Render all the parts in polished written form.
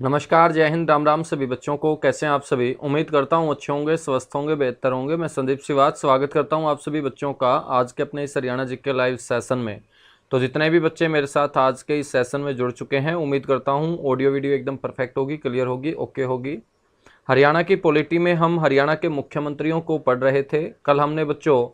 नमस्कार, जय हिंद, राम राम सभी बच्चों को। कैसे हैं आप सभी? उम्मीद करता हूं अच्छे होंगे, स्वस्थ होंगे, बेहतर होंगे। मैं संदीप सिवाच स्वागत करता हूं आप सभी बच्चों का आज के अपने इस हरियाणा जीके लाइव सेशन में। तो जितने भी बच्चे मेरे साथ आज के इस सेशन में जुड़ चुके हैं, उम्मीद करता हूं ऑडियो वीडियो एकदम परफेक्ट होगी, क्लियर होगी, ओके होगी। हरियाणा की पॉलिटी में हम हरियाणा के मुख्यमंत्रियों को पढ़ रहे थे। कल हमने बच्चों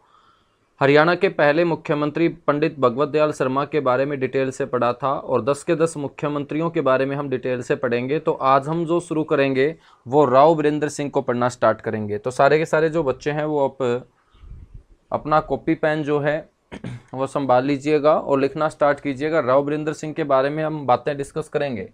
हरियाणा के पहले मुख्यमंत्री पंडित भगवत दयाल शर्मा के बारे में डिटेल से पढ़ा था और 10 के 10 मुख्यमंत्रियों के बारे में हम डिटेल से पढ़ेंगे। तो आज हम जो शुरू करेंगे वो राव वीरेंद्र सिंह को पढ़ना स्टार्ट करेंगे। तो सारे के सारे जो बच्चे हैं वो अपना कॉपी पेन जो है वो संभाल लीजिएगा और लिखना स्टार्ट कीजिएगा। राव वीरेंद्र सिंह के बारे में हम बातें डिस्कस करेंगे।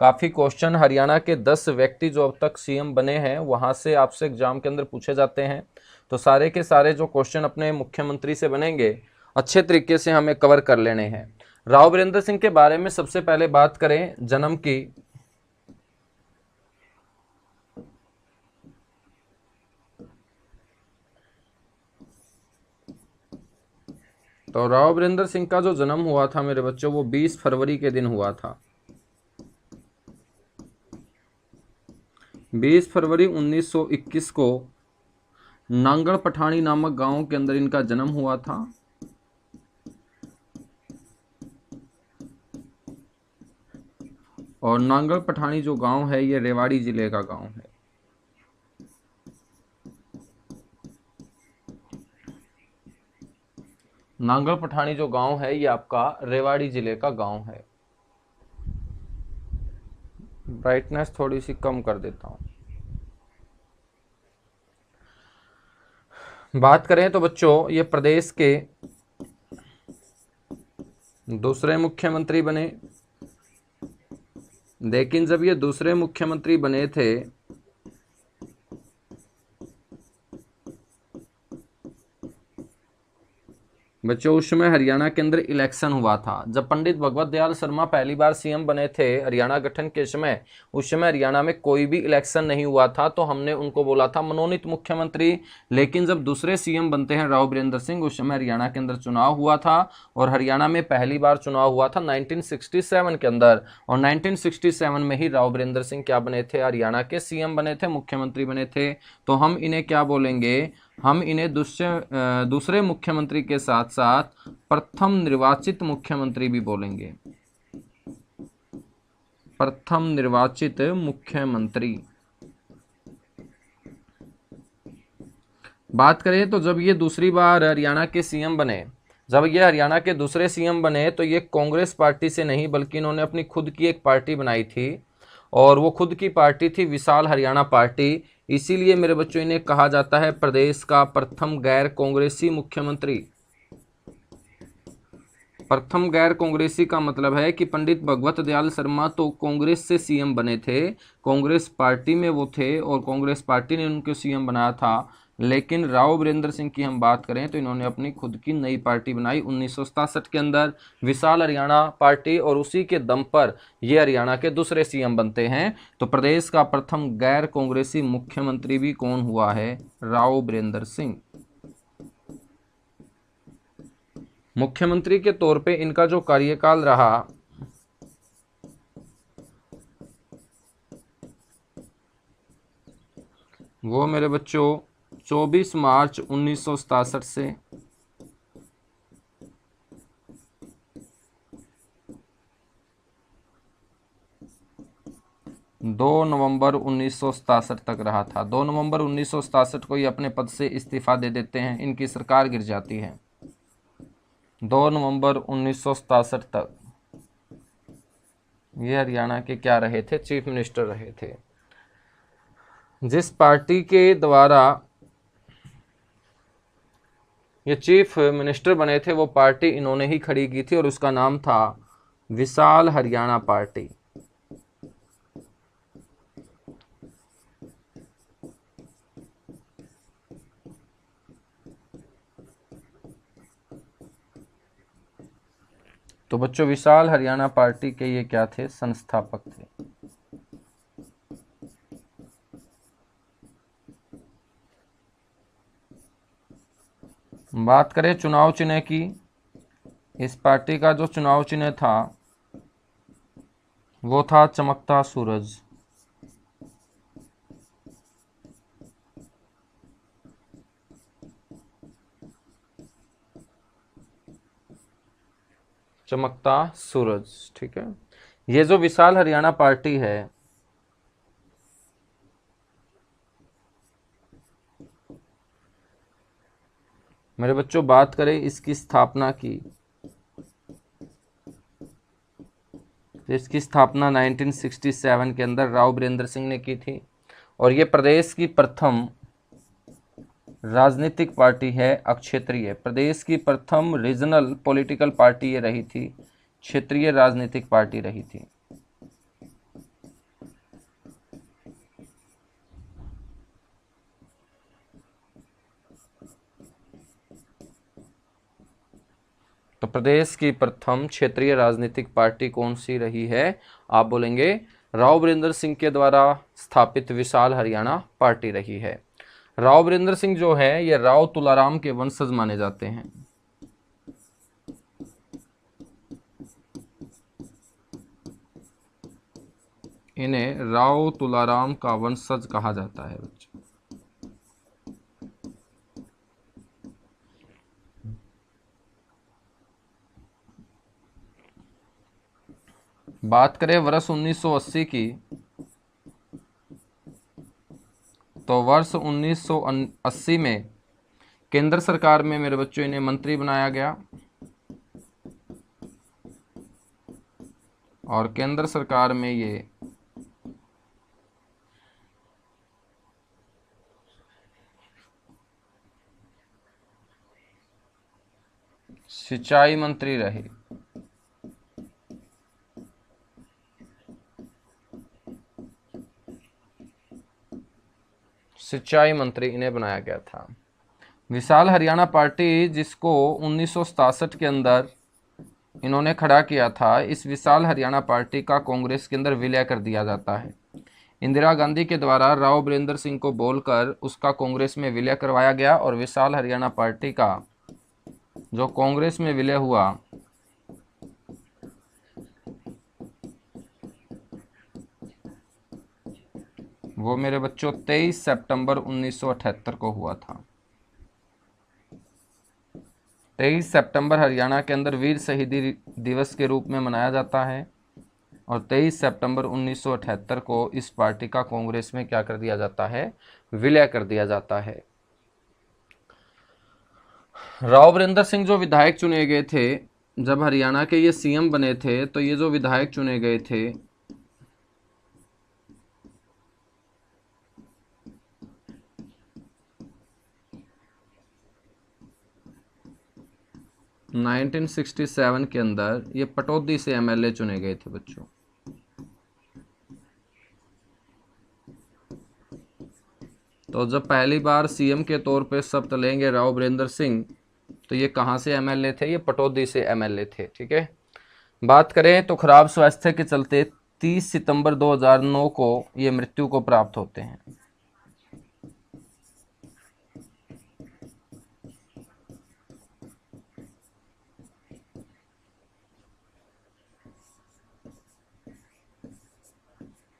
काफ़ी क्वेश्चन हरियाणा के 10 व्यक्ति जो अब तक सीएम बने हैं वहाँ से आपसे एग्जाम के अंदर पूछे जाते हैं। तो सारे के सारे जो क्वेश्चन अपने मुख्यमंत्री से बनेंगे अच्छे तरीके से हमें कवर कर लेने हैं। राव वीरेंद्र सिंह के बारे में सबसे पहले बात करें जन्म की, तो राव वीरेंद्र सिंह का जो जन्म हुआ था मेरे बच्चों वो 20 फरवरी के दिन हुआ था। 20 फरवरी 1921 को नांगल पठानी नामक गांव के अंदर इनका जन्म हुआ था। और नांगल पठानी जो गांव है ये रेवाड़ी जिले का गांव है। नांगल पठानी जो गांव है ये आपका रेवाड़ी जिले का गांव है। ब्राइटनेस थोड़ी सी कम कर देता हूं। बात करें तो बच्चों ये प्रदेश के दूसरे मुख्यमंत्री बने। लेकिन जब ये दूसरे मुख्यमंत्री बने थे बच्चों उस समय हरियाणा के अंदर इलेक्शन हुआ था। जब पंडित भगवत दयाल शर्मा पहली बार सीएम बने थे हरियाणा गठन के समय, उस समय हरियाणा में कोई भी इलेक्शन नहीं हुआ था, तो हमने उनको बोला था मनोनीत मुख्यमंत्री। लेकिन जब दूसरे सीएम बनते हैं राव वीरेंद्र सिंह, उस समय हरियाणा के अंदर चुनाव हुआ था और हरियाणा में पहली बार चुनाव हुआ था 1967 के अंदर। और 1967 में ही राव वीरेंद्र सिंह क्या बने थे? हरियाणा के सीएम बने थे, मुख्यमंत्री बने थे। तो हम इन्हें क्या बोलेंगे? हम इन्हें दूसरे मुख्यमंत्री के साथ साथ प्रथम निर्वाचित मुख्यमंत्री भी बोलेंगे। प्रथम निर्वाचित मुख्यमंत्री। बात करें तो जब ये दूसरी बार हरियाणा के सीएम बने, जब ये हरियाणा के दूसरे सीएम बने तो ये कांग्रेस पार्टी से नहीं बल्कि इन्होंने अपनी खुद की एक पार्टी बनाई थी और वो खुद की पार्टी थी विशाल हरियाणा पार्टी। इसीलिए मेरे बच्चों इन्हें कहा जाता है प्रदेश का प्रथम गैर कांग्रेसी मुख्यमंत्री। प्रथम गैर कांग्रेसी का मतलब है कि पंडित भगवत दयाल शर्मा तो कांग्रेस से सीएम बने थे, कांग्रेस पार्टी में वो थे और कांग्रेस पार्टी ने उनको सीएम बनाया था। लेकिन राव वीरेंद्र सिंह की हम बात करें तो इन्होंने अपनी खुद की नई पार्टी बनाई 1967 के अंदर, विशाल हरियाणा पार्टी, और उसी के दम पर ये हरियाणा के दूसरे सीएम बनते हैं। तो प्रदेश का प्रथम गैर कांग्रेसी मुख्यमंत्री भी कौन हुआ है? राव वीरेंद्र सिंह। मुख्यमंत्री के तौर पे इनका जो कार्यकाल रहा वो मेरे बच्चों 24 मार्च 1967 से 2 नवंबर 1967 तक रहा था। 2 नवंबर 1967 को ये अपने पद से इस्तीफा दे देते हैं, इनकी सरकार गिर जाती है। 2 नवंबर 1967 तक ये हरियाणा के क्या रहे थे? चीफ मिनिस्टर रहे थे। जिस पार्टी के द्वारा ये चीफ मिनिस्टर बने थे वो पार्टी इन्होंने ही खड़ी की थी और उसका नाम था विशाल हरियाणा पार्टी। तो बच्चों विशाल हरियाणा पार्टी के ये क्या थे? संस्थापक थे। बात करें चुनाव चिन्ह की, इस पार्टी का जो चुनाव चिन्ह था वो था चमकता सूरज। चमकता सूरज, ठीक है। ये जो विशाल हरियाणा पार्टी है, मेरे बच्चों बात करें इसकी स्थापना की, तो इसकी स्थापना 1967 के अंदर राव वीरेंद्र सिंह ने की थी। और ये प्रदेश की प्रथम राजनीतिक पार्टी है, अक्षेत्रीय, प्रदेश की प्रथम रीजनल पॉलिटिकल पार्टी ये रही थी, क्षेत्रीय राजनीतिक पार्टी रही थी। तो प्रदेश की प्रथम क्षेत्रीय राजनीतिक पार्टी कौन सी रही है? आप बोलेंगे राव वीरेंद्र सिंह के द्वारा स्थापित विशाल हरियाणा पार्टी रही है। राव वीरेंद्र सिंह जो है ये राव तुलाराम के वंशज माने जाते हैं। इन्हें राव तुलाराम का वंशज कहा जाता है बच्चों। बात करें वर्ष 1980 की, तो वर्ष 1980 में केंद्र सरकार में मेरे बच्चों इन्हें मंत्री बनाया गया, और केंद्र सरकार में ये सिंचाई मंत्री रहे। सिंचाई मंत्री इन्हें बनाया गया था। विशाल हरियाणा पार्टी जिसको 1967 के अंदर इन्होंने खड़ा किया था, इस विशाल हरियाणा पार्टी का कांग्रेस के अंदर विलय कर दिया जाता है। इंदिरा गांधी के द्वारा राव वीरेंद्र सिंह को बोलकर उसका कांग्रेस में विलय करवाया गया, और विशाल हरियाणा पार्टी का जो कांग्रेस में विलय हुआ वो मेरे बच्चों 23 सितंबर 1978 को हुआ था। 23 सितंबर हरियाणा के अंदर वीर शहीदी दिवस के रूप में मनाया जाता है, और 23 सितंबर 1978 को इस पार्टी का कांग्रेस में क्या कर दिया जाता है? विलय कर दिया जाता है। राव वीरेंद्र सिंह जो विधायक चुने गए थे, जब हरियाणा के ये सीएम बने थे, तो ये जो विधायक चुने गए थे 1967 के अंदर ये पटौदी से एमएलए चुने गए थे बच्चों। तो जब पहली बार सीएम के तौर पे शपथ लेंगे राव वीरेंद्र सिंह, तो ये कहाँ से एमएलए थे? ये पटौदी से एमएलए थे, ठीक है। बात करें तो खराब स्वास्थ्य के चलते 30 सितंबर 2009 को ये मृत्यु को प्राप्त होते हैं।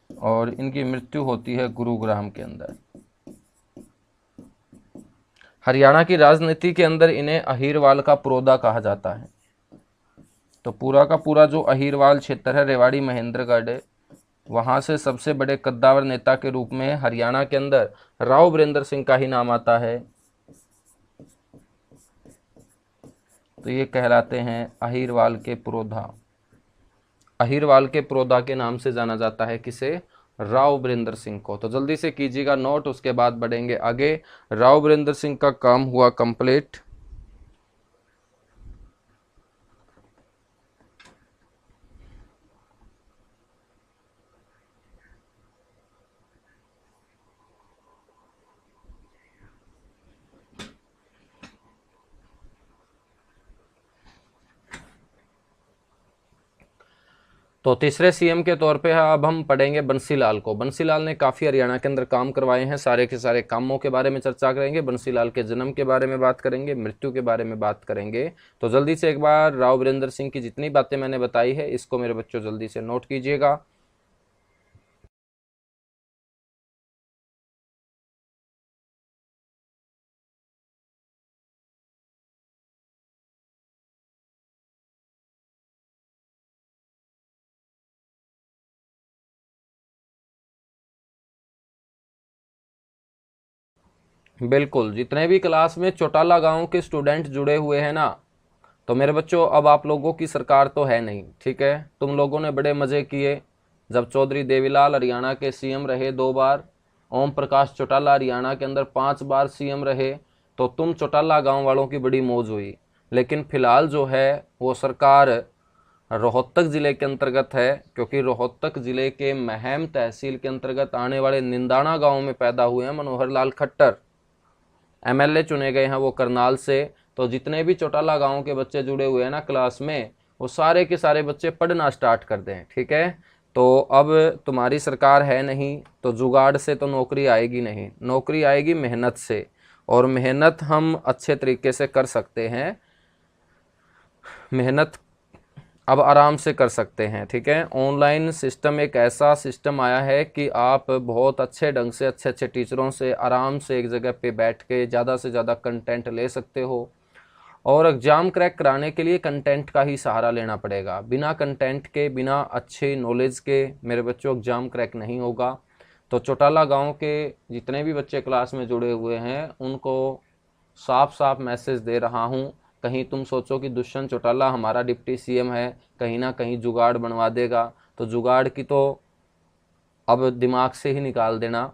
और इनकी मृत्यु होती है गुरुग्राम के अंदर। हरियाणा की राजनीति के अंदर इन्हें अहीरवाल का पुरोधा कहा जाता है। तो पूरा का पूरा जो अहीरवाल क्षेत्र है, रेवाड़ी महेंद्रगढ़, वहां से सबसे बड़े कद्दावर नेता के रूप में हरियाणा के अंदर राव वीरेंद्र सिंह का ही नाम आता है। तो ये कहलाते हैं अहीरवाल के पुरोधा। अहीरवाल के पुरोधा के नाम से जाना जाता है किसे? राव वीरेंद्र सिंह को। तो जल्दी से कीजिएगा नोट, उसके बाद बढ़ेंगे आगे। राव वीरेंद्र सिंह का काम हुआ कंप्लीट। तो तीसरे सीएम के तौर पे अब हम पढ़ेंगे बंसीलाल को। बंसीलाल ने काफ़ी हरियाणा के अंदर काम करवाए हैं। सारे के सारे कामों के बारे में चर्चा करेंगे, बंसीलाल के जन्म के बारे में बात करेंगे, मृत्यु के बारे में बात करेंगे। तो जल्दी से एक बार राव वीरेंद्र सिंह की जितनी बातें मैंने बताई है, इसको मेरे बच्चों जल्दी से नोट कीजिएगा। बिल्कुल, जितने भी क्लास में चौटाला गांव के स्टूडेंट जुड़े हुए हैं ना, तो मेरे बच्चों अब आप लोगों की सरकार तो है नहीं, ठीक है। तुम लोगों ने बड़े मज़े किए जब चौधरी देवीलाल हरियाणा के सीएम रहे 2 बार, ओम प्रकाश चौटाला हरियाणा के अंदर 5 बार सीएम रहे, तो तुम चौटाला गांव वालों की बड़ी मौज हुई। लेकिन फिलहाल जो है वो सरकार रोहतक ज़िले के अंतर्गत है, क्योंकि रोहतक ज़िले के महम तहसील के अंतर्गत आने वाले निंदाना गांव में पैदा हुए हैं मनोहर लाल खट्टर। एमएलए चुने गए हैं वो करनाल से। तो जितने भी चौटाला गांव के बच्चे जुड़े हुए हैं ना क्लास में, वो सारे के सारे बच्चे पढ़ना स्टार्ट कर दें, ठीक है। तो अब तुम्हारी सरकार है नहीं, तो जुगाड़ से तो नौकरी आएगी नहीं, नौकरी आएगी मेहनत से। और मेहनत हम अच्छे तरीके से कर सकते हैं, मेहनत अब आराम से कर सकते हैं, ठीक है। ऑनलाइन सिस्टम एक ऐसा सिस्टम आया है कि आप बहुत अच्छे ढंग से अच्छे अच्छे टीचरों से आराम से एक जगह पे बैठ के ज़्यादा से ज़्यादा कंटेंट ले सकते हो। और एग्ज़ाम क्रैक कराने के लिए कंटेंट का ही सहारा लेना पड़ेगा। बिना कंटेंट के, बिना अच्छे नॉलेज के मेरे बच्चों एग्ज़ाम क्रैक नहीं होगा। तो चौटाला गांव के जितने भी बच्चे क्लास में जुड़े हुए हैं उनको साफ साफ मैसेज दे रहा हूं, कहीं तुम सोचो कि दुष्यंत चौटाला हमारा डिप्टी सीएम है, कहीं ना कहीं जुगाड़ बनवा देगा, तो जुगाड़ की तो अब दिमाग से ही निकाल देना।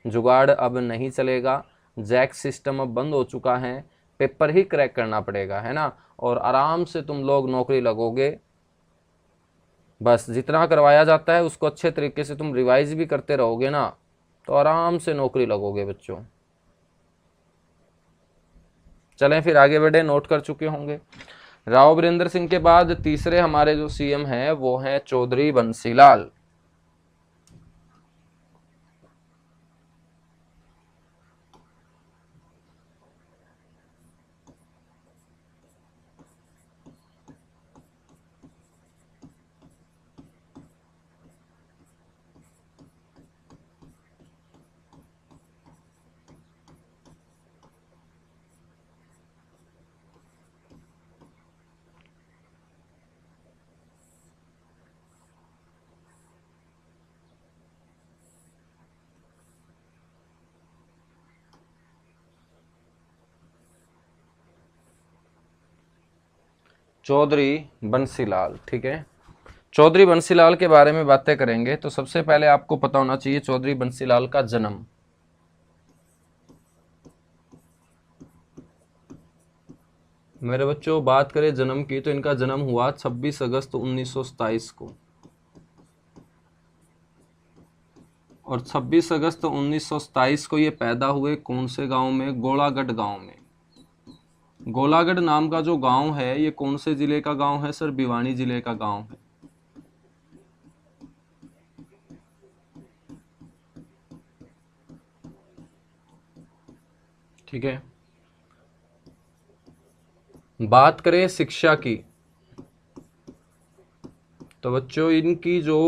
जुगाड़ अब नहीं चलेगा, जैक सिस्टम अब बंद हो चुका है, पेपर ही क्रैक करना पड़ेगा, है ना। और आराम से तुम लोग नौकरी लगोगे। बस जितना करवाया जाता है उसको अच्छे तरीके से तुम रिवाइज भी करते रहोगे ना, तो आराम से नौकरी लगोगे बच्चों। चलें फिर आगे बढ़े, नोट कर चुके होंगे। राव वीरेंद्र सिंह के बाद तीसरे हमारे जो सीएम हैं वो हैं चौधरी बंसीलाल। चौधरी बंसीलाल, ठीक है। चौधरी बंसीलाल के बारे में बातें करेंगे तो सबसे पहले आपको पता होना चाहिए चौधरी बंसीलाल का जन्म। मेरे बच्चों बात करें जन्म की तो इनका जन्म हुआ 26 अगस्त 1927 को। और 26 अगस्त 1927 को ये पैदा हुए कौन से गांव में? गोलागढ़ गांव में। गोलागढ़ नाम का जो गांव है ये कौन से जिले का गांव है सर? भिवानी जिले का गांव है। ठीक है। बात करें शिक्षा की तो बच्चों इनकी जो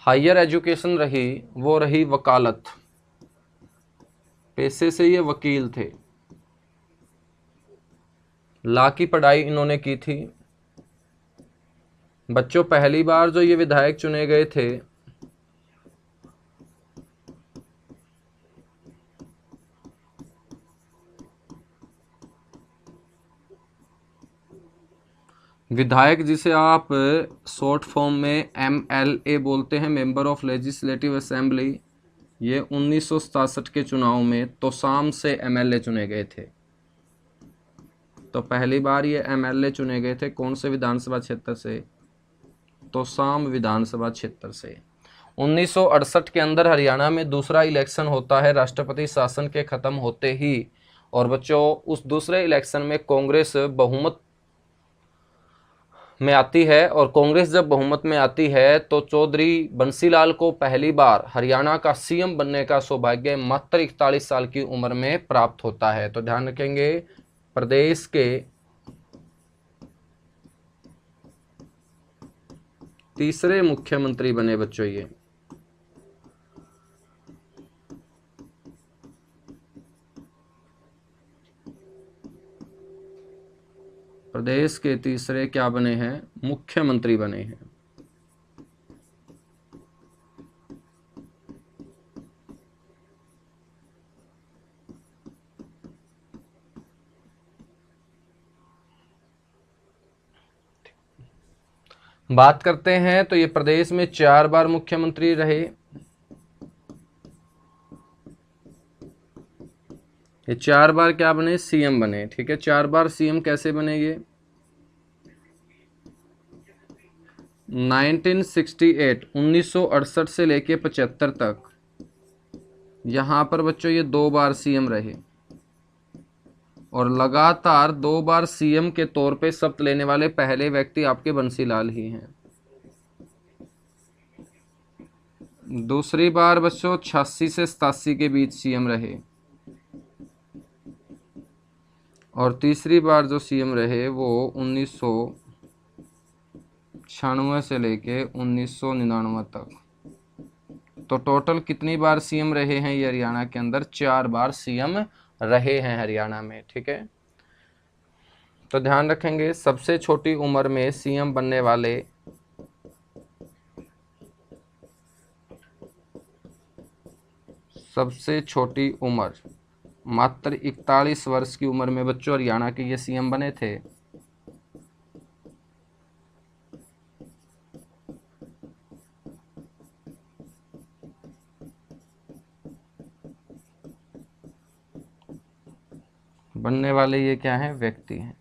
हायर एजुकेशन रही वो रही वकालत। पेशे से ये वकील थे। लॉ की पढ़ाई इन्होंने की थी। बच्चों पहली बार जो ये विधायक चुने गए थे विधायक, जिसे आप शॉर्ट फॉर्म में MLA बोलते हैं, मेंबर ऑफ लेजिस्लेटिव असेंबली, ये 1967 के चुनाव में तोसाम से MLA चुने गए थे। तो पहली बार ये MLA चुने गए थे कौन से विधानसभा क्षेत्र से? तोसाम विधानसभा क्षेत्र से। 1968 के अंदर हरियाणा में दूसरा इलेक्शन होता है राष्ट्रपति शासन के खत्म होते ही। और बच्चों उस दूसरे इलेक्शन में कांग्रेस बहुमत में आती है, और कांग्रेस जब बहुमत में आती है तो चौधरी बंसीलाल को पहली बार हरियाणा का सीएम बनने का सौभाग्य मात्र 41 साल की उम्र में प्राप्त होता है। तो ध्यान रखेंगे, प्रदेश के तीसरे मुख्यमंत्री बने बच्चों ये। प्रदेश के तीसरे क्या बने हैं? मुख्यमंत्री बने हैं। बात करते हैं तो ये प्रदेश में 4 बार मुख्यमंत्री रहे। ये 4 बार क्या बने, सीएम बने। ठीक है, 4 बार सीएम कैसे बने ये, 1968 से लेके 75 तक यहाँ पर बच्चों ये 2 बार सीएम रहे, और लगातार 2 बार सीएम के तौर पे शपथ लेने वाले पहले व्यक्ति आपके बंसीलाल ही हैं। दूसरी बार बच्चों 86 से 87 के बीच सीएम रहे, और तीसरी बार जो सीएम रहे वो 1996 से लेके 1999 तक। तो टोटल कितनी बार सीएम रहे हैं ये हरियाणा के अंदर, 4 बार सीएम रहे हैं हरियाणा में। ठीक है, तो ध्यान रखेंगे सबसे छोटी उम्र में सीएम बनने वाले सबसे छोटी उम्र मात्र 41 वर्ष की उम्र में बच्चों हरियाणा के ये सीएम बने थे। बनने वाले ये क्या हैं, व्यक्ति हैं।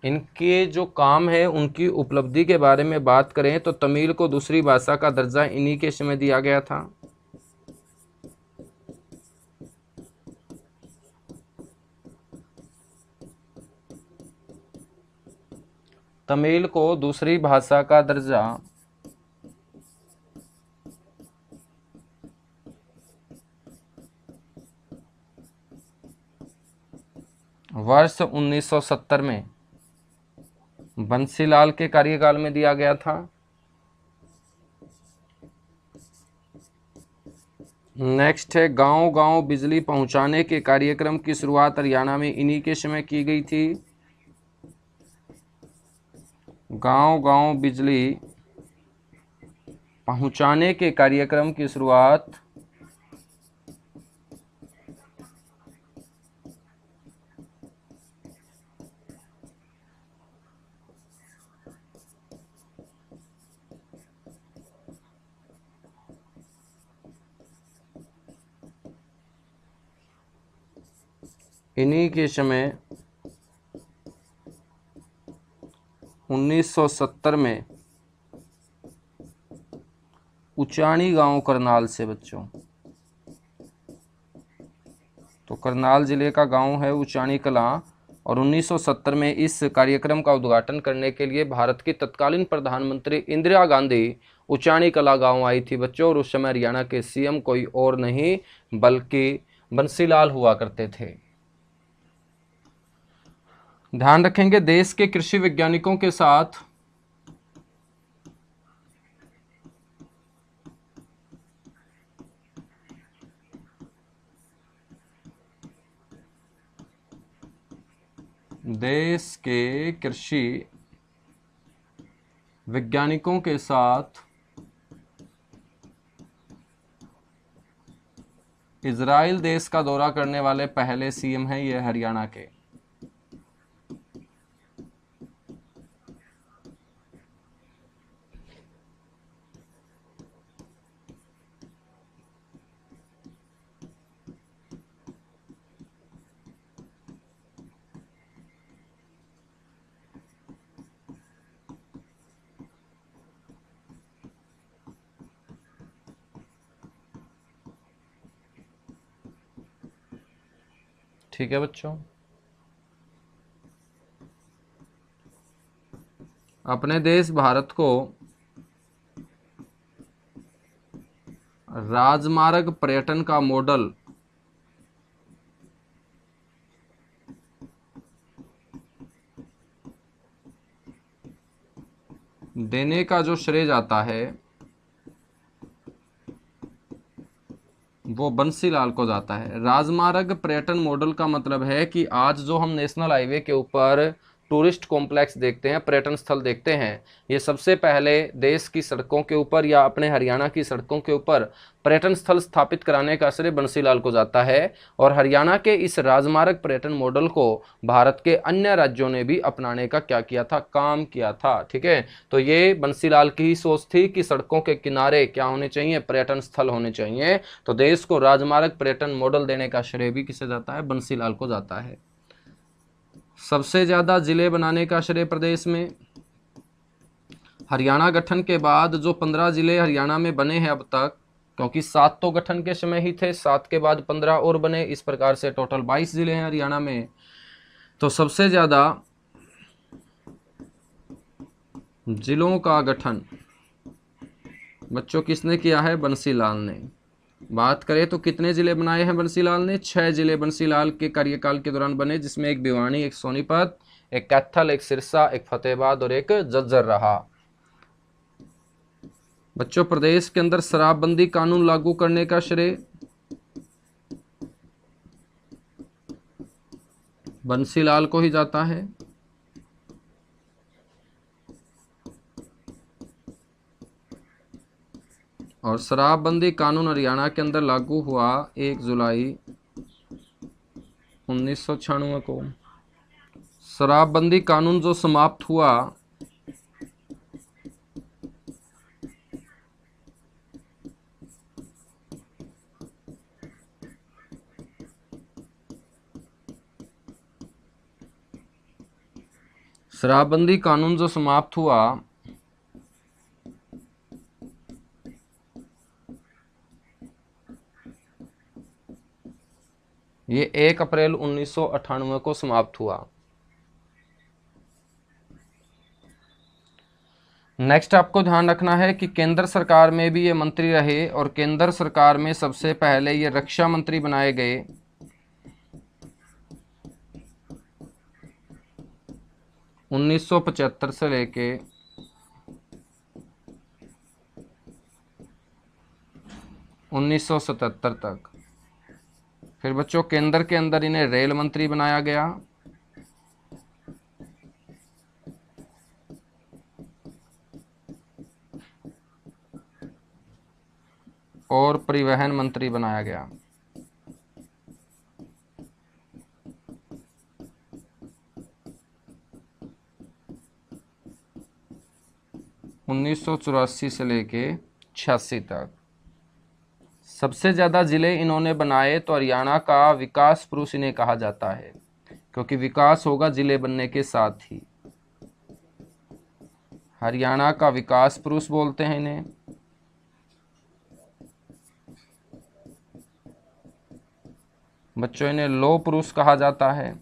इनके जो काम है, उनकी उपलब्धि के बारे में बात करें तो तमिल को दूसरी भाषा का दर्जा इन्हीं के समय दिया गया था। तमिल को दूसरी भाषा का दर्जा वर्ष 1970 में बंसीलाल के कार्यकाल में दिया गया था। नेक्स्ट है गांव-गांव बिजली पहुंचाने के कार्यक्रम की शुरुआत हरियाणा में इन्हीं के समय की गई थी। गांव-गांव बिजली पहुंचाने के कार्यक्रम की शुरुआत इन्हीं के समय 1970 में उचानी गांव करनाल से बच्चों, तो करनाल जिले का गांव है उचानी कलां, और 1970 में इस कार्यक्रम का उद्घाटन करने के लिए भारत की तत्कालीन प्रधानमंत्री इंदिरा गांधी उचानी कलां गांव आई थी बच्चों, और उस समय हरियाणा के सीएम कोई और नहीं बल्कि बंसीलाल हुआ करते थे। ध्यान रखेंगे देश के कृषि वैज्ञानिकों के साथ देश के कृषि वैज्ञानिकों के साथ इजराइल देश का दौरा करने वाले पहले सीएम हैं ये हरियाणा के। ठीक है बच्चों, अपने देश भारत को राजमार्ग पर्यटन का मॉडल देने का जो श्रेय जाता है वो बंसीलाल को जाता है। राजमार्ग पर्यटन मॉडल का मतलब है कि आज जो हम नेशनल हाईवे के ऊपर टूरिस्ट कॉम्प्लेक्स देखते हैं, पर्यटन स्थल देखते हैं, ये सबसे पहले देश की सड़कों के ऊपर या अपने हरियाणा की सड़कों के ऊपर पर्यटन स्थल स्थापित कराने का श्रेय बंसीलाल को जाता है। और हरियाणा के इस राजमार्ग पर्यटन मॉडल को भारत के अन्य राज्यों ने भी अपनाने का क्या किया था, काम किया था। ठीक है, तो ये बंसीलाल की ही सोच थी कि सड़कों के किनारे क्या होने चाहिए, पर्यटन स्थल होने चाहिए। तो देश को राजमार्ग पर्यटन मॉडल देने का श्रेय भी किसे जाता है, बंसीलाल को जाता है। सबसे ज्यादा जिले बनाने का श्रेय प्रदेश में, हरियाणा गठन के बाद जो 15 जिले हरियाणा में बने हैं अब तक, क्योंकि 7 तो गठन के समय ही थे, 7 के बाद 15 और बने, इस प्रकार से टोटल 22 जिले हैं हरियाणा में। तो सबसे ज्यादा जिलों का गठन बच्चों किसने किया है, बंसीलाल ने। बात करें तो कितने जिले बनाए हैं बंसीलाल ने, 6 जिले बंसीलाल के कार्यकाल के दौरान बने, जिसमें एक भिवानी, एक सोनीपत, एक कैथल, एक सिरसा, एक फतेहाबाद और एक झज्जर रहा। बच्चों प्रदेश के अंदर शराबबंदी कानून लागू करने का श्रेय बंसीलाल को ही जाता है। और शराबबंदी कानून हरियाणा के अंदर लागू हुआ 1 जुलाई 1996 को। शराबबंदी कानून जो समाप्त हुआ शराबबंदी कानून जो समाप्त हुआ ये 1 अप्रैल 1998 को समाप्त हुआ। नेक्स्ट आपको ध्यान रखना है कि केंद्र सरकार में भी ये मंत्री रहे और केंद्र सरकार में सबसे पहले ये रक्षा मंत्री बनाए गए। 1975 से लेके 1977 तक। फिर बच्चों केंद्र के अंदर इन्हें रेल मंत्री बनाया गया और परिवहन मंत्री बनाया गया। उन्नीस से लेके 86 तक। सबसे ज़्यादा ज़िले इन्होंने बनाए तो हरियाणा का विकास पुरुष इन्हें कहा जाता है, क्योंकि विकास होगा ज़िले बनने के साथ ही। हरियाणा का विकास पुरुष बोलते हैं इन्हें। बच्चों इन्हें लौह पुरुष कहा जाता है।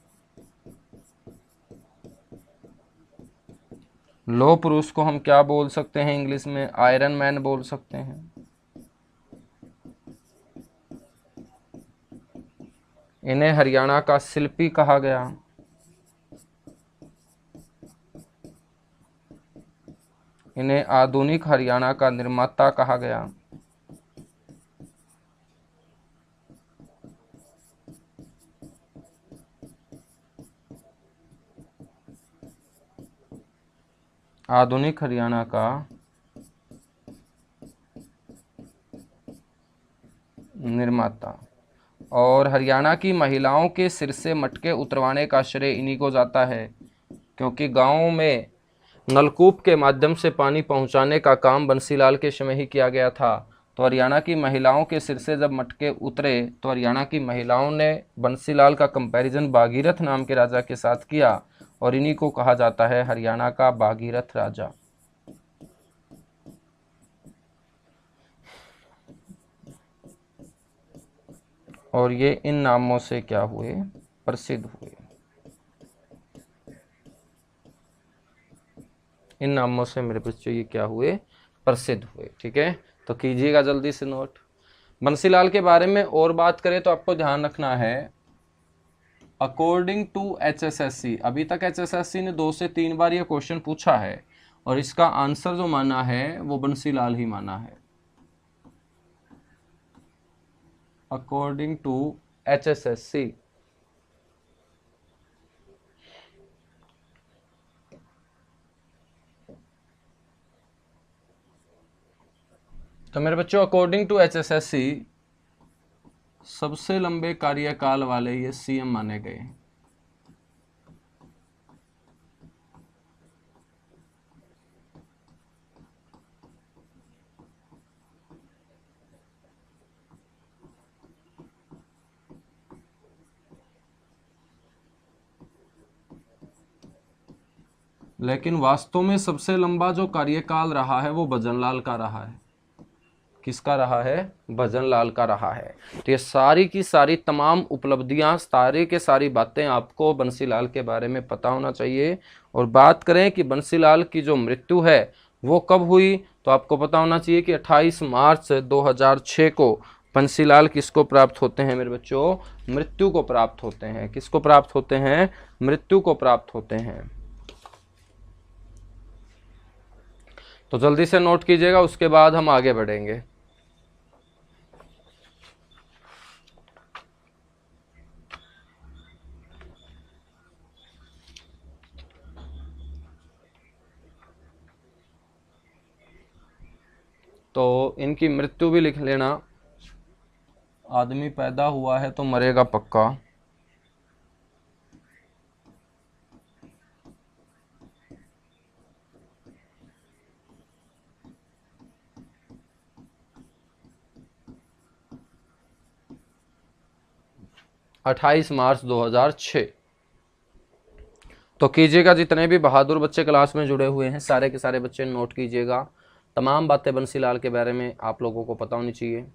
लौह पुरुष को हम क्या बोल सकते हैं इंग्लिश में, आयरन मैन बोल सकते हैं। इन्हें हरियाणा का शिल्पी कहा गया। इन्हें आधुनिक हरियाणा का निर्माता कहा गया। आधुनिक हरियाणा का निर्माता। और हरियाणा की महिलाओं के सिर से मटके उतरवाने का श्रेय इन्हीं को जाता है, क्योंकि गांवों में नलकूप के माध्यम से पानी पहुंचाने का काम बंसीलाल के समय ही किया गया था। तो हरियाणा की महिलाओं के सिर से जब मटके उतरे तो हरियाणा की महिलाओं ने बंसीलाल का कंपैरिजन भागीरथ नाम के राजा के साथ किया और इन्हीं को कहा जाता है हरियाणा का भागीरथ राजा। और ये इन नामों से क्या हुए, प्रसिद्ध हुए। इन नामों से मेरे बच्चों ये क्या हुए, प्रसिद्ध हुए। ठीक है, तो कीजिएगा जल्दी से नोट। बंसीलाल के बारे में और बात करें तो आपको ध्यान रखना है, अकॉर्डिंग टू HSSC, अभी तक HSSC ने 2 से 3 बार ये क्वेश्चन पूछा है और इसका आंसर जो माना है वो बंसीलाल ही माना है। अकॉर्डिंग टू HSSC तो मेरे बच्चों अकॉर्डिंग टू HSSC सबसे लंबे कार्यकाल वाले ये सीएम माने गए। लेकिन वास्तव में सबसे लंबा जो कार्यकाल रहा है वो भजनलाल का रहा है। किसका रहा है? भजनलाल का रहा है। तो ये सारी की सारी तमाम उपलब्धियां, सारी के सारी बातें आपको बंसीलाल के बारे में पता होना चाहिए। और बात करें कि बंसीलाल की जो मृत्यु है वो कब हुई, तो आपको पता होना चाहिए कि 28 मार्च 2006 को बंसीलाल किसको प्राप्त होते हैं मेरे बच्चों? मृत्यु को प्राप्त होते हैं। किसको प्राप्त होते हैं? मृत्यु को प्राप्त होते हैं। तो जल्दी से नोट कीजिएगा, उसके बाद हम आगे बढ़ेंगे। तो इनकी मृत्यु भी लिख लेना। आदमी पैदा हुआ है तो मरेगा पक्का। अट्ठाईस मार्च 2006। तो कीजिएगा, जितने भी बहादुर बच्चे क्लास में जुड़े हुए हैं सारे के सारे बच्चे नोट कीजिएगा। तमाम बातें बंसीलाल के बारे में आप लोगों को पता होनी चाहिए।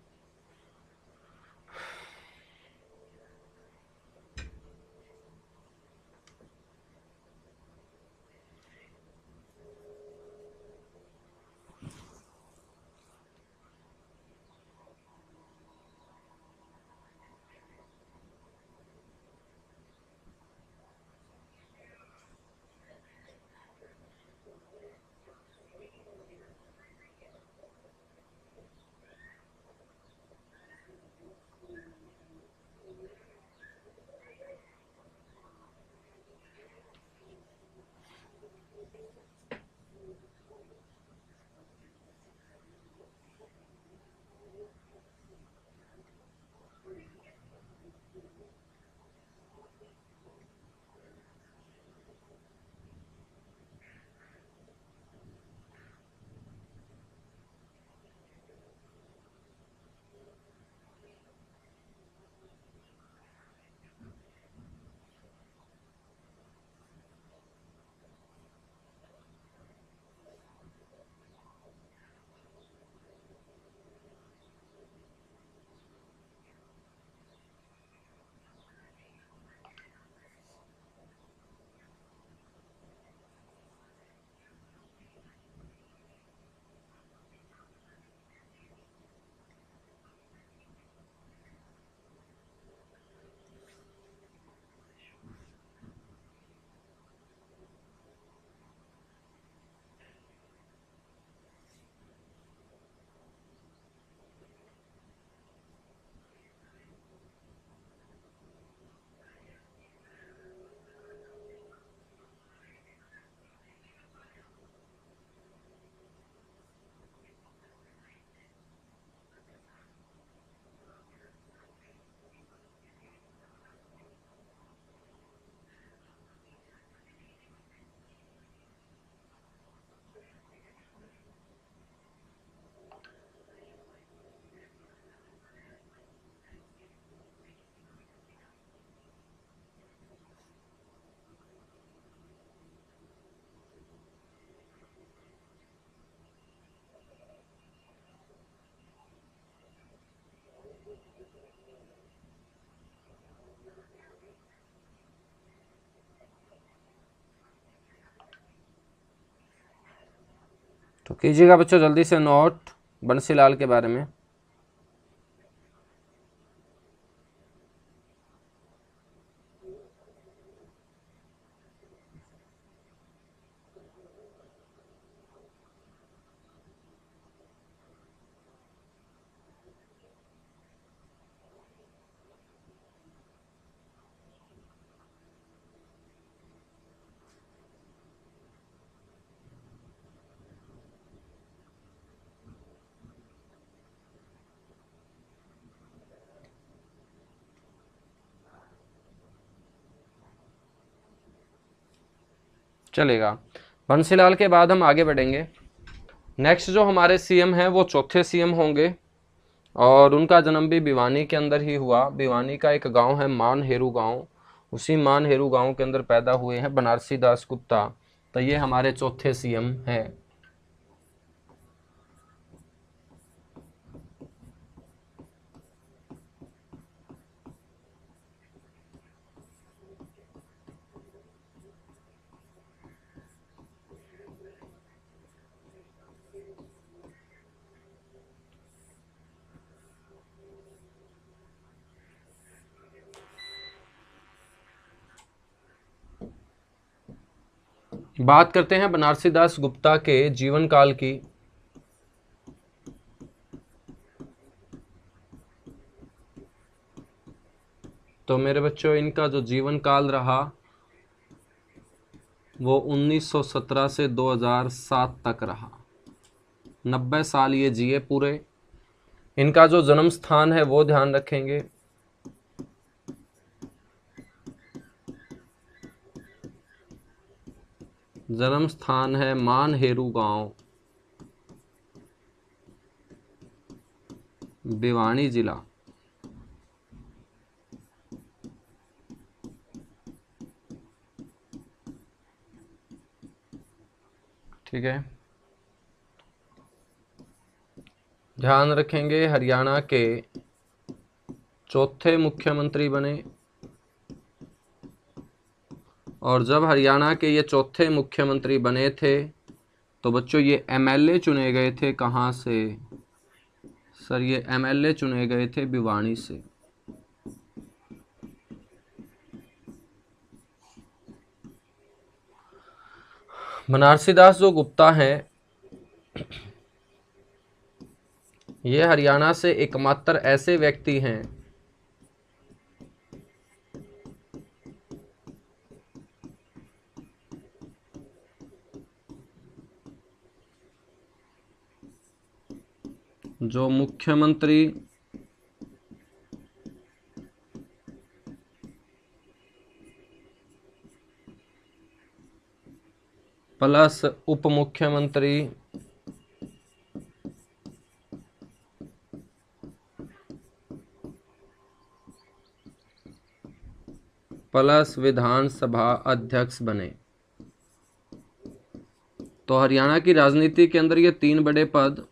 तो कीजिएगा बच्चों जल्दी से नोट बंसीलाल के बारे में। चलेगा। बंसीलाल के बाद हम आगे बढ़ेंगे। नेक्स्ट जो हमारे सीएम हैं वो चौथे सीएम होंगे और उनका जन्म भी भिवानी के अंदर ही हुआ। भिवानी का एक गांव है मानहेरू गांव, उसी मानहेरू गांव के अंदर पैदा हुए हैं बनारसी दास गुप्ता। तो ये हमारे चौथे सीएम हैं। बात करते हैं बनारसी दास गुप्ता के जीवन काल की। तो मेरे बच्चों इनका जो जीवन काल रहा वो 1917 से 2007 तक रहा। 90 साल ये जिए पूरे। इनका जो जन्म स्थान है वो ध्यान रखेंगे। जन्म स्थान है मानहेरू गांव, भिवानी जिला। ठीक है, ध्यान रखेंगे हरियाणा के चौथे मुख्यमंत्री बने। और जब हरियाणा के ये चौथे मुख्यमंत्री बने थे तो बच्चों ये एमएलए चुने गए थे। कहाँ से सर? ये एमएलए चुने गए थे भिवानी से। बनारसी दास जो गुप्ता हैं ये हरियाणा से एकमात्र ऐसे व्यक्ति हैं जो मुख्यमंत्री प्लस उप मुख्यमंत्री प्लस विधानसभा अध्यक्ष बने। तो हरियाणा की राजनीति के अंदर ये तीन बड़े पद,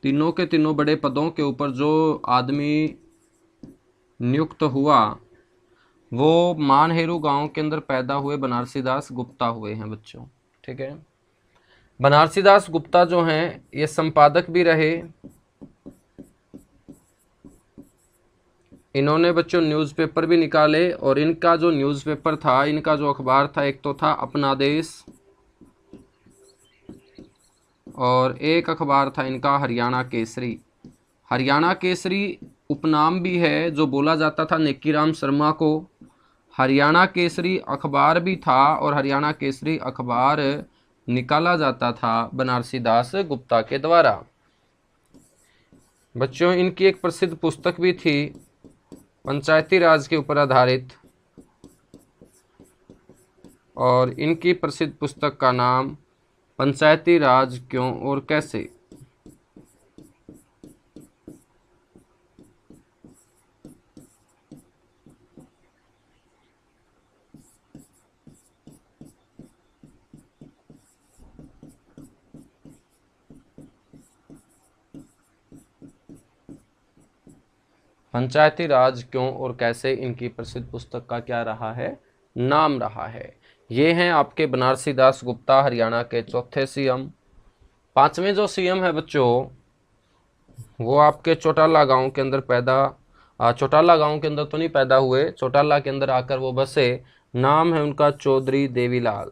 तीनों के तीनों बड़े पदों के ऊपर जो आदमी नियुक्त हुआ वो मानहेरू गांव के अंदर पैदा हुए बनारसी दास गुप्ता हुए हैं बच्चों। ठीक है, बनारसी दास गुप्ता जो हैं ये संपादक भी रहे। इन्होंने बच्चों न्यूज़पेपर भी निकाले और इनका जो न्यूज़पेपर था, इनका जो अखबार था, एक तो था अपना देश और एक अखबार था इनका हरियाणा केसरी। हरियाणा केसरी उपनाम भी है जो बोला जाता था नेकीराम शर्मा को। हरियाणा केसरी अखबार भी था और हरियाणा केसरी अखबार निकाला जाता था बनारसी दास गुप्ता के द्वारा। बच्चों इनकी एक प्रसिद्ध पुस्तक भी थी पंचायती राज के ऊपर आधारित और इनकी प्रसिद्ध पुस्तक का नाम पंचायती राज क्यों और कैसे। पंचायती राज क्यों और कैसे इनकी प्रसिद्ध पुस्तक का क्या रहा है, नाम रहा है। ये हैं आपके बनारसी दास गुप्ता, हरियाणा के चौथे सीएम। पांचवें जो सीएम है बच्चों वो आपके चौटाला गांव के अंदर चौटाला गांव के अंदर तो नहीं पैदा हुए, चौटाला के अंदर आकर वो बसे। नाम है उनका चौधरी देवीलाल।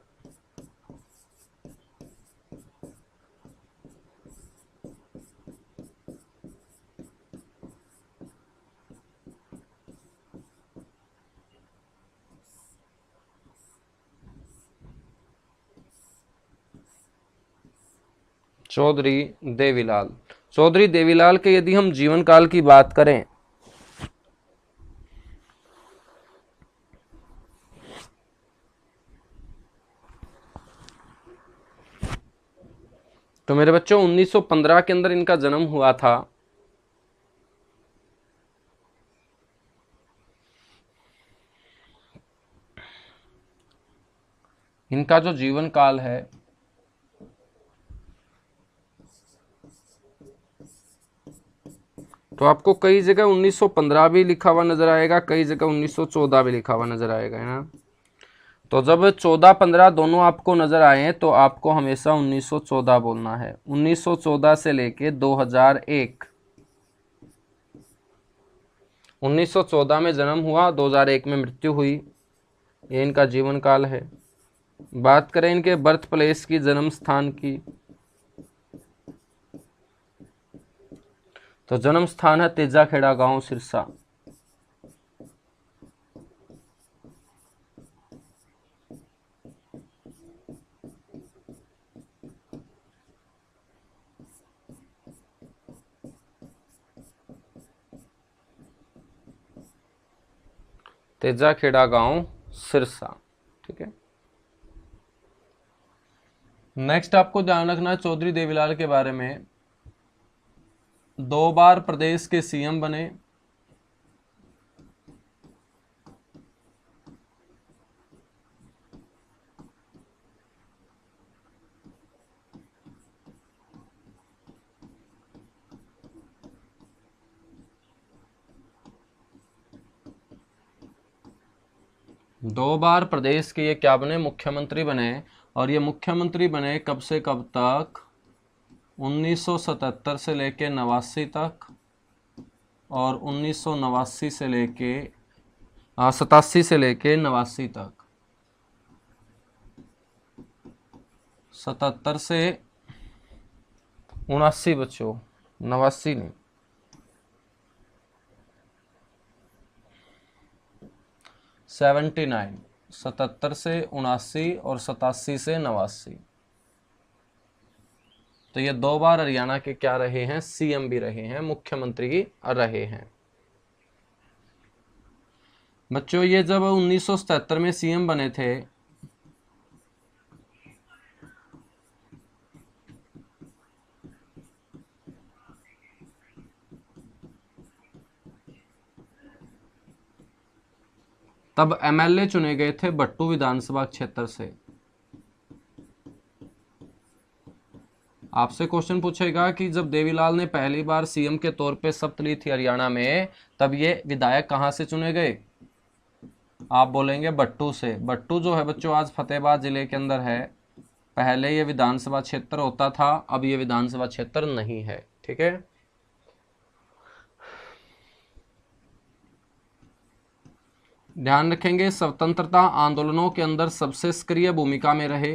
चौधरी देवीलाल। चौधरी देवीलाल के यदि हम जीवन काल की बात करें तो मेरे बच्चों 1915 के अंदर इनका जन्म हुआ था। इनका जो जीवन काल है तो आपको कई जगह 1915 भी लिखा हुआ नजर आएगा, कई जगह 1914 भी लिखा हुआ नजर आएगा, है ना। तो जब 14-15 दोनों आपको नजर आए तो आपको हमेशा 1914 बोलना है। 1914 से लेके 2001, 1914 में जन्म हुआ, 2001 में मृत्यु हुई, ये इनका जीवन काल है। बात करें इनके बर्थ प्लेस की, जन्म स्थान की, तो जन्म स्थान है तेजाखेड़ा गांव सिरसा। तेजाखेड़ा गांव सिरसा, ठीक है। नेक्स्ट आपको ध्यान रखना है चौधरी देवीलाल के बारे में। 2 बार प्रदेश के सीएम बने, दो बार प्रदेश के ये क्या बने, मुख्यमंत्री बने। और ये मुख्यमंत्री बने कब से कब तक, 1977 से लेके 89 तक, और 1989 से लेके 87 से लेके 89 तक। 77 से 79 बच्चों, 89 नहीं, 79, 77 से 79 और 87 से 89। तो ये 2 बार हरियाणा के क्या रहे हैं, सीएम भी रहे हैं, मुख्यमंत्री रहे हैं। बच्चों ये जब 1977 में सीएम बने थे तब एमएलए चुने गए थे भट्टू विधानसभा क्षेत्र से। आपसे क्वेश्चन पूछेगा कि जब देवीलाल ने पहली बार सीएम के तौर पे शपथ ली थी हरियाणा में, तब ये विधायक कहां से चुने गए, आप बोलेंगे भट्टू से। भट्टू जो है बच्चों आज फतेहाबाद जिले के अंदर है, पहले ये विधानसभा क्षेत्र होता था, अब ये विधानसभा क्षेत्र नहीं है, ठीक है। ध्यान रखेंगे स्वतंत्रता आंदोलनों के अंदर सबसे सक्रिय भूमिका में रहे।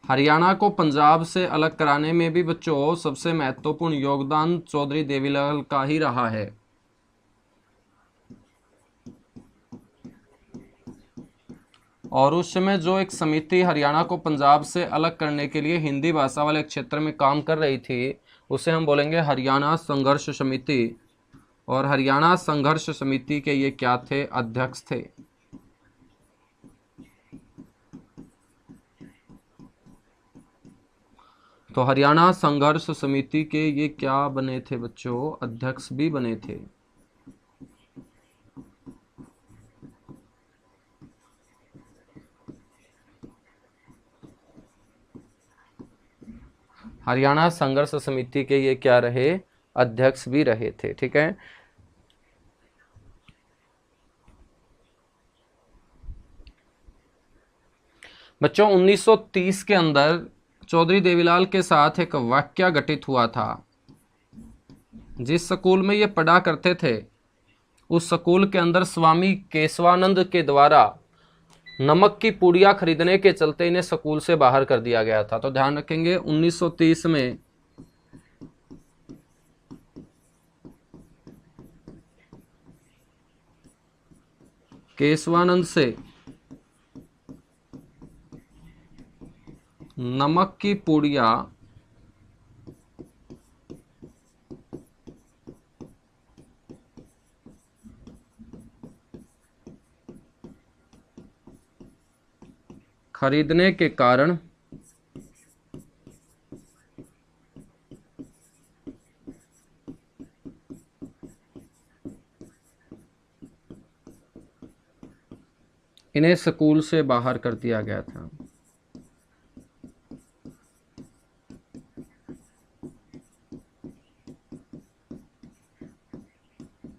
हरियाणा को पंजाब से अलग कराने में भी बच्चों सबसे महत्वपूर्ण योगदान चौधरी देवीलाल का ही रहा है। और उस समय जो एक समिति हरियाणा को पंजाब से अलग करने के लिए हिंदी भाषा वाले क्षेत्र में काम कर रही थी, उसे हम बोलेंगे हरियाणा संघर्ष समिति। और हरियाणा संघर्ष समिति के ये क्या थे, अध्यक्ष थे। तो हरियाणा संघर्ष समिति के ये क्या बने थे बच्चों, अध्यक्ष भी बने थे। हरियाणा संघर्ष समिति के ये क्या रहे, अध्यक्ष भी रहे थे, ठीक है। बच्चों 1930 के अंदर चौधरी देवीलाल के साथ एक वाकया घटित हुआ था। जिस स्कूल में ये पढ़ा करते थे उस स्कूल के अंदर स्वामी केशवानंद के द्वारा नमक की पुड़िया खरीदने के चलते इन्हें स्कूल से बाहर कर दिया गया था। तो ध्यान रखेंगे 1930 में केशवानंद से नमक की पुड़िया खरीदने के कारण इन्हें स्कूल से बाहर कर दिया गया था।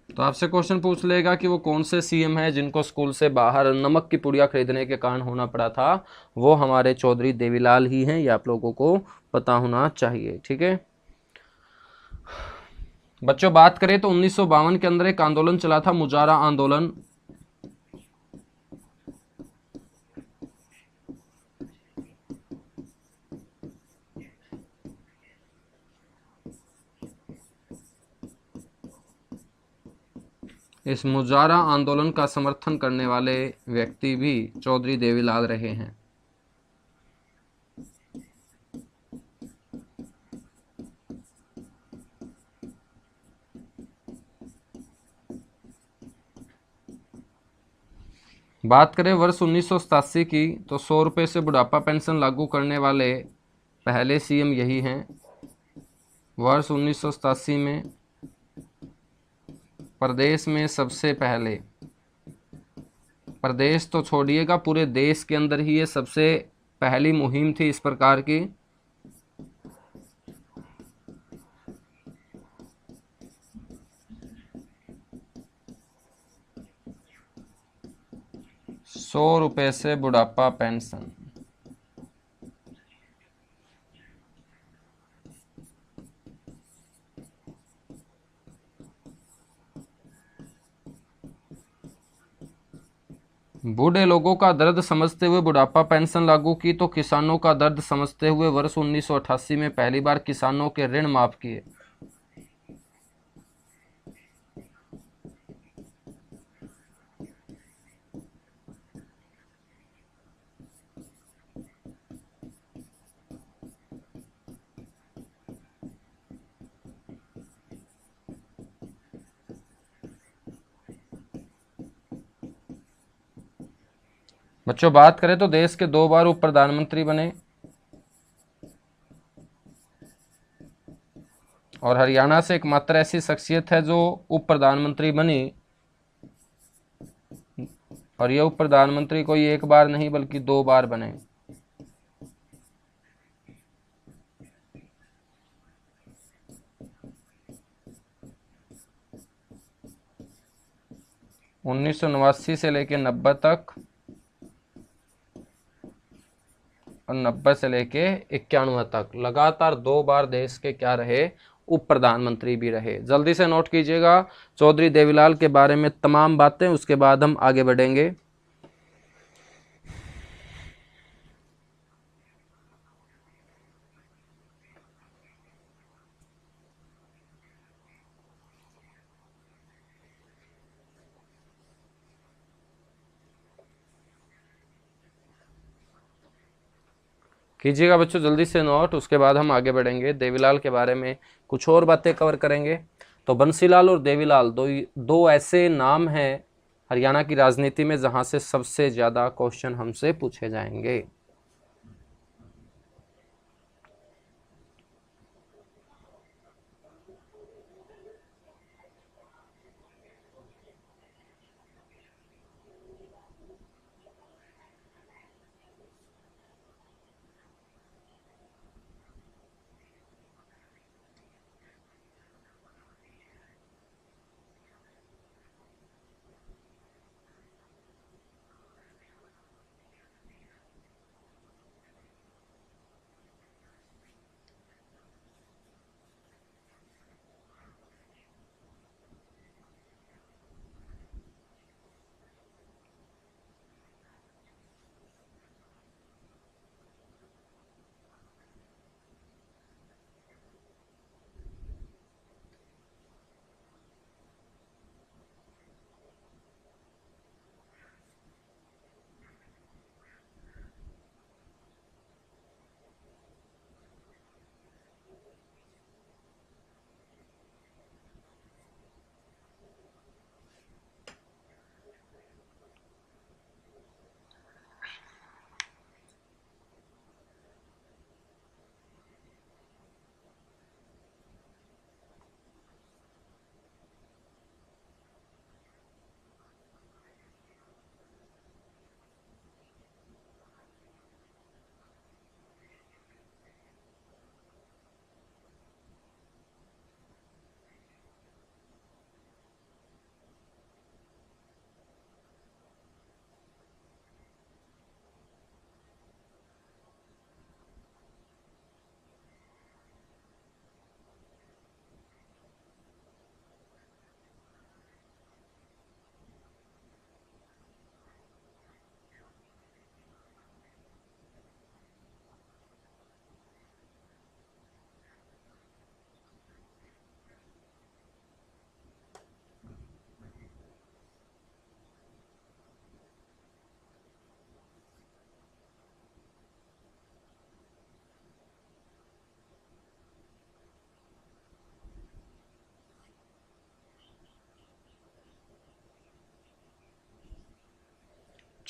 तो आपसे क्वेश्चन पूछ लेगा कि वो कौन से सीएम है जिनको स्कूल से बाहर नमक की पुड़िया खरीदने के कारण होना पड़ा था। वो हमारे चौधरी देवीलाल ही हैं, ये आप लोगों को पता होना चाहिए। ठीक है बच्चों, बात करें तो 1952 के अंदर एक आंदोलन चला था, मुजारा आंदोलन। इस मुजारा आंदोलन का समर्थन करने वाले व्यक्ति भी चौधरी देवीलाल रहे हैं। बात करें वर्ष 1987 की, तो 100 रुपये से बुढ़ापा पेंशन लागू करने वाले पहले सीएम यही हैं। वर्ष 1987 में प्रदेश में सबसे पहले, प्रदेश तो छोड़िएगा पूरे देश के अंदर ही ये सबसे पहली मुहिम थी इस प्रकार की। ₹100 से बुढ़ापा पेंशन। बूढ़े लोगों का दर्द समझते हुए बुढ़ापा पेंशन लागू की, तो किसानों का दर्द समझते हुए वर्ष 1988 में पहली बार किसानों के ऋण माफ किए। बच्चों, बात करें तो देश के 2 बार उप प्रधानमंत्री बने, और हरियाणा से एकमात्र ऐसी शख्सियत है जो उप प्रधानमंत्री बनी, और ये उप प्रधानमंत्री कोई एक बार नहीं बल्कि 2 बार बने। ,1989 से लेकर 90 तक, और 90 से लेके 91 तक लगातार 2 बार देश के क्या रहे, उप प्रधानमंत्री भी रहे। जल्दी से नोट कीजिएगा चौधरी देवीलाल के बारे में तमाम बातें, उसके बाद हम आगे बढ़ेंगे। कीजिएगा बच्चों जल्दी से नोट, उसके बाद हम आगे बढ़ेंगे। देवीलाल के बारे में कुछ और बातें कवर करेंगे। तो बंसीलाल और देवीलाल दो ऐसे नाम हैं हरियाणा की राजनीति में जहां से सबसे ज़्यादा क्वेश्चन हमसे पूछे जाएंगे।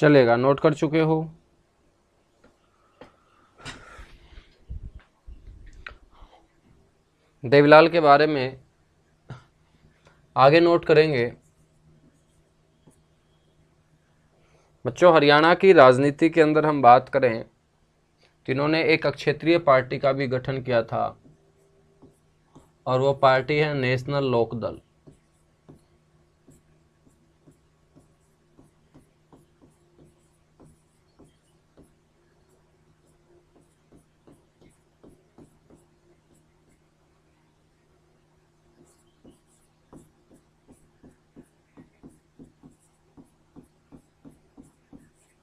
चलेगा, नोट कर चुके हो। देवीलाल के बारे में आगे नोट करेंगे। बच्चों, हरियाणा की राजनीति के अंदर हम बात करें तो इन्होंने एक अक्षेत्रीय पार्टी का भी गठन किया था और वो पार्टी है नेशनल लोकदल।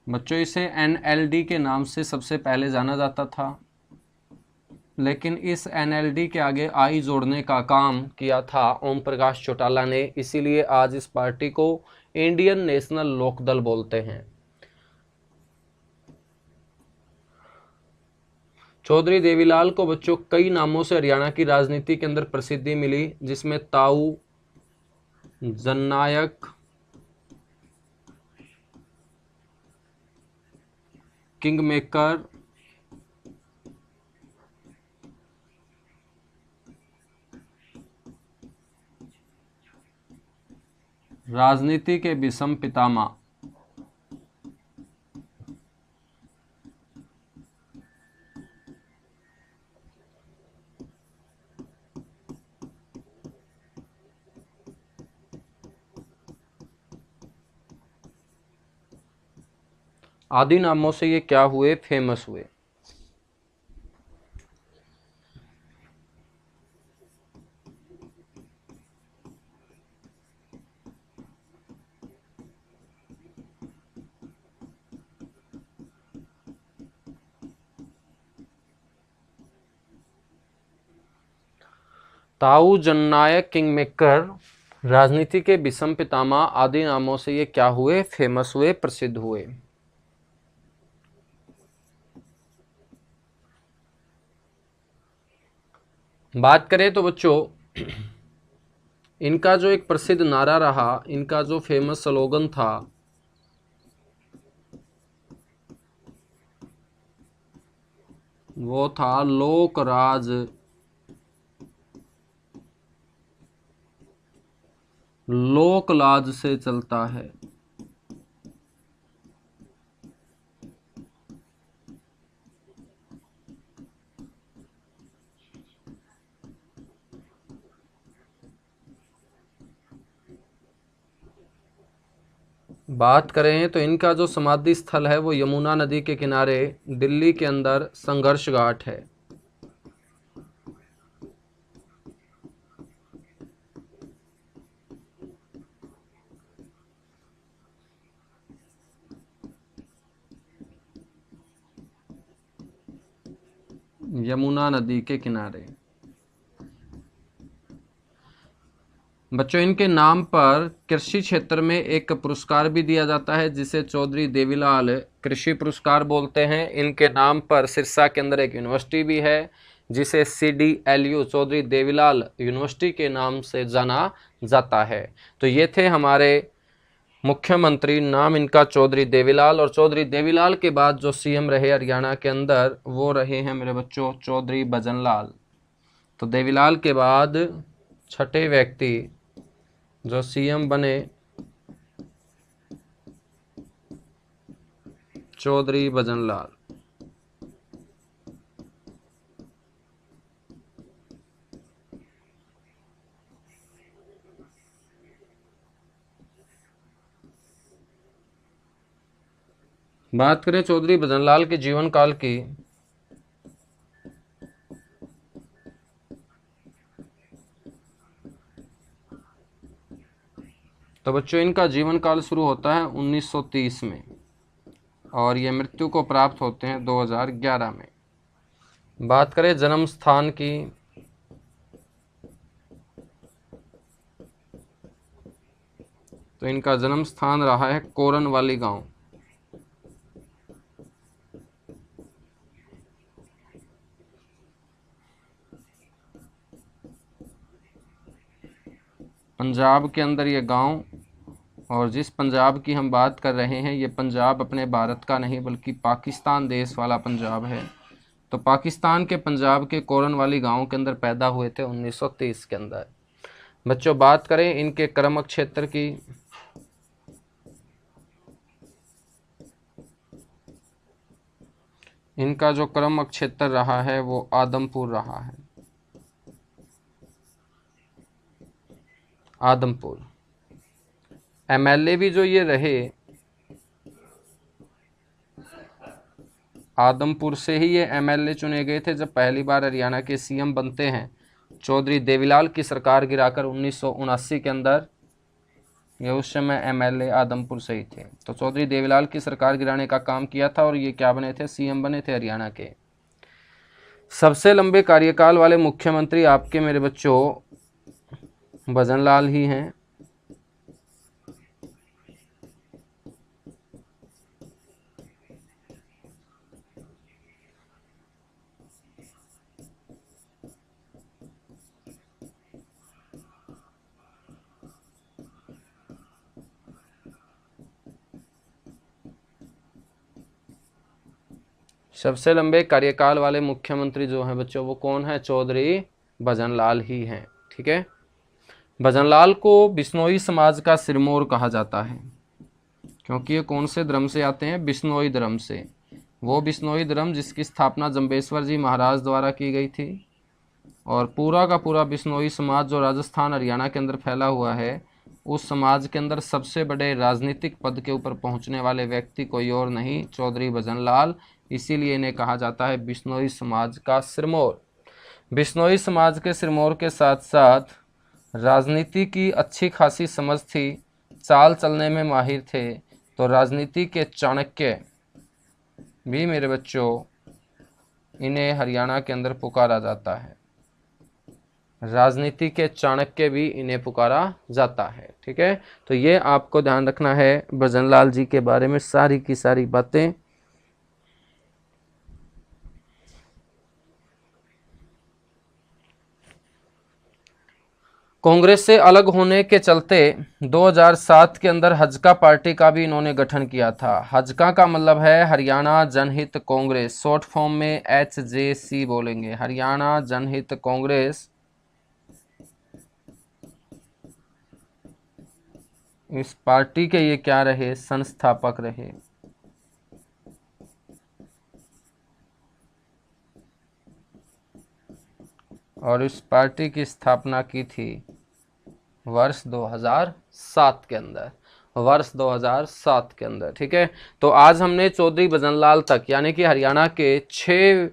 बच्चों, इसे एनएलडी के नाम से सबसे पहले जाना जाता था, लेकिन इस एनएलडी के आगे आई जोड़ने का काम किया था ओम प्रकाश चौटाला ने, इसीलिए आज इस पार्टी को इंडियन नेशनल लोकदल बोलते हैं। चौधरी देवीलाल को बच्चों कई नामों से हरियाणा की राजनीति के अंदर प्रसिद्धि मिली, जिसमें ताऊ, जननायक, किंग मेकर, राजनीति के विषम पितामह। आदि नामों से ये क्या हुए, फेमस हुए। ताऊ, जननायक, किंग मेकर, राजनीति के विषम पितामह आदि नामों से ये क्या हुए, फेमस हुए, प्रसिद्ध हुए। बात करें तो बच्चों, इनका जो एक प्रसिद्ध नारा रहा, इनका जो फेमस स्लोगन था, वो था लोक राज लोक लाज से चलता है। बात करें तो इनका जो समाधि स्थल है वो यमुना नदी के किनारे दिल्ली के अंदर संघर्ष घाट है। यमुना नदी के किनारे। बच्चों, इनके नाम पर कृषि क्षेत्र में एक पुरस्कार भी दिया जाता है, जिसे चौधरी देवीलाल कृषि पुरस्कार बोलते हैं। इनके नाम पर सिरसा के अंदर एक यूनिवर्सिटी भी है, जिसे CDLU चौधरी देवीलाल यूनिवर्सिटी के नाम से जाना जाता है। तो ये थे हमारे मुख्यमंत्री, नाम इनका चौधरी देवीलाल। और चौधरी देवीलाल के बाद जो CM रहे हरियाणा के अंदर, वो रहे हैं मेरे बच्चों चौधरी भजनलाल। तो देवीलाल के बाद छठे व्यक्ति जो CM बने, चौधरी भजनलाल। बात करें चौधरी भजनलाल के जीवन काल की, तो बच्चों इनका जीवन काल शुरू होता है 1930 में और ये मृत्यु को प्राप्त होते हैं 2011 में। बात करें जन्म स्थान की, तो इनका जन्म स्थान रहा है कोरन वाली गांव। पंजाब के अंदर ये गांव और जिस पंजाब की हम बात कर रहे हैं, ये पंजाब अपने भारत का नहीं बल्कि पाकिस्तान देश वाला पंजाब है। तो पाकिस्तान के पंजाब के कोरन वाली गांव के अंदर पैदा हुए थे 1930 के अंदर। बच्चों बात करें इनके कर्म क्षेत्र की, इनका जो कर्म क्षेत्र रहा है वो आदमपुर रहा है, आदमपुर। एमएलए भी जो ये रहे आदमपुर से ही ये एमएलए चुने गए थे। जब पहली बार हरियाणा के सीएम बनते हैं चौधरी देवीलाल की सरकार गिराकर 1979 के अंदर, ये उस समय एमएलए आदमपुर से ही थे। तो चौधरी देवीलाल की सरकार गिराने का काम किया था और ये क्या बने थे, सीएम बने थे हरियाणा के। सबसे लंबे कार्यकाल वाले मुख्यमंत्री आपके मेरे बच्चों भजन लाल ही हैं। सबसे लंबे कार्यकाल वाले मुख्यमंत्री जो हैं बच्चों वो कौन है, चौधरी भजन लाल ही हैं। ठीक है, भजन लाल को बिश्नोई समाज का सिरमौर कहा जाता है, क्योंकि ये कौन से धर्म से आते हैं, बिश्नोई धर्म से। वो बिश्नोई धर्म जिसकी स्थापना जम्बेश्वर जी महाराज द्वारा की गई थी। और पूरा का पूरा बिश्नोई समाज जो राजस्थान हरियाणा के अंदर फैला हुआ है, उस समाज के अंदर सबसे बड़े राजनीतिक पद के ऊपर पहुंचने वाले व्यक्ति कोई और नहीं, चौधरी भजन लाल। इसीलिए इन्हें कहा जाता है बिश्नोई समाज का सिरमौर। बिश्नोई समाज के सिरमौर के साथ साथ राजनीति की अच्छी खासी समझ थी, चाल चलने में माहिर थे। तो राजनीति के चाणक्य भी मेरे बच्चों, इन्हें हरियाणा के अंदर पुकारा जाता है। राजनीति के चाणक्य भी इन्हें पुकारा जाता है। ठीक है, तो ये आपको ध्यान रखना है भजन लाल जी के बारे में सारी की सारी बातें। कांग्रेस से अलग होने के चलते 2007 के अंदर हजका पार्टी का भी इन्होंने गठन किया था। हजका का मतलब है हरियाणा जनहित कांग्रेस, शॉर्ट फॉर्म में HJC बोलेंगे, हरियाणा जनहित कांग्रेस। इस पार्टी के ये क्या रहे, संस्थापक रहे। और इस पार्टी की स्थापना की थी वर्ष 2007 के अंदर, वर्ष 2007 के अंदर। ठीक है, तो आज हमने चौधरी भजन लाल तक यानी कि हरियाणा के 6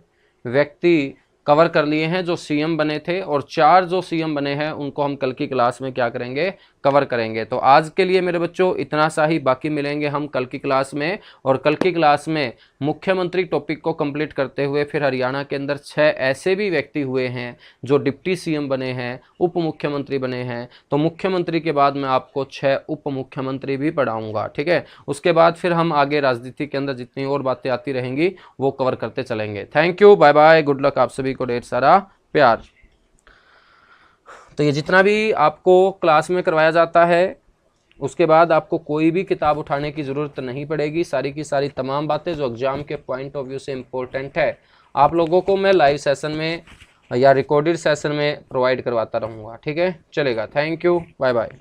व्यक्ति कवर कर लिए हैं जो सीएम बने थे, और 4 जो सीएम बने हैं उनको हम कल की क्लास में क्या करेंगे, कवर करेंगे। तो आज के लिए मेरे बच्चों इतना सा ही, बाकी मिलेंगे हम कल की क्लास में। और कल की क्लास में मुख्यमंत्री टॉपिक को कंप्लीट करते हुए फिर हरियाणा के अंदर 6 ऐसे भी व्यक्ति हुए हैं जो डिप्टी सीएम बने हैं, उप मुख्यमंत्री बने हैं। तो मुख्यमंत्री के बाद मैं आपको 6 उप मुख्यमंत्री भी पढ़ाऊंगा। ठीक है, उसके बाद फिर हम आगे राजनीति के अंदर जितनी और बातें आती रहेंगी वो कवर करते चलेंगे। Thank you, bye bye, good luck, आप सभी को ढेर सारा प्यार। तो ये जितना भी आपको क्लास में करवाया जाता है उसके बाद आपको कोई भी किताब उठाने की ज़रूरत नहीं पड़ेगी। सारी की सारी तमाम बातें जो एग्जाम के पॉइंट ऑफ व्यू से इम्पोर्टेंट है आप लोगों को मैं लाइव सेशन में या रिकॉर्डेड सेशन में प्रोवाइड करवाता रहूँगा। ठीक है, चलेगा। Thank you, bye bye.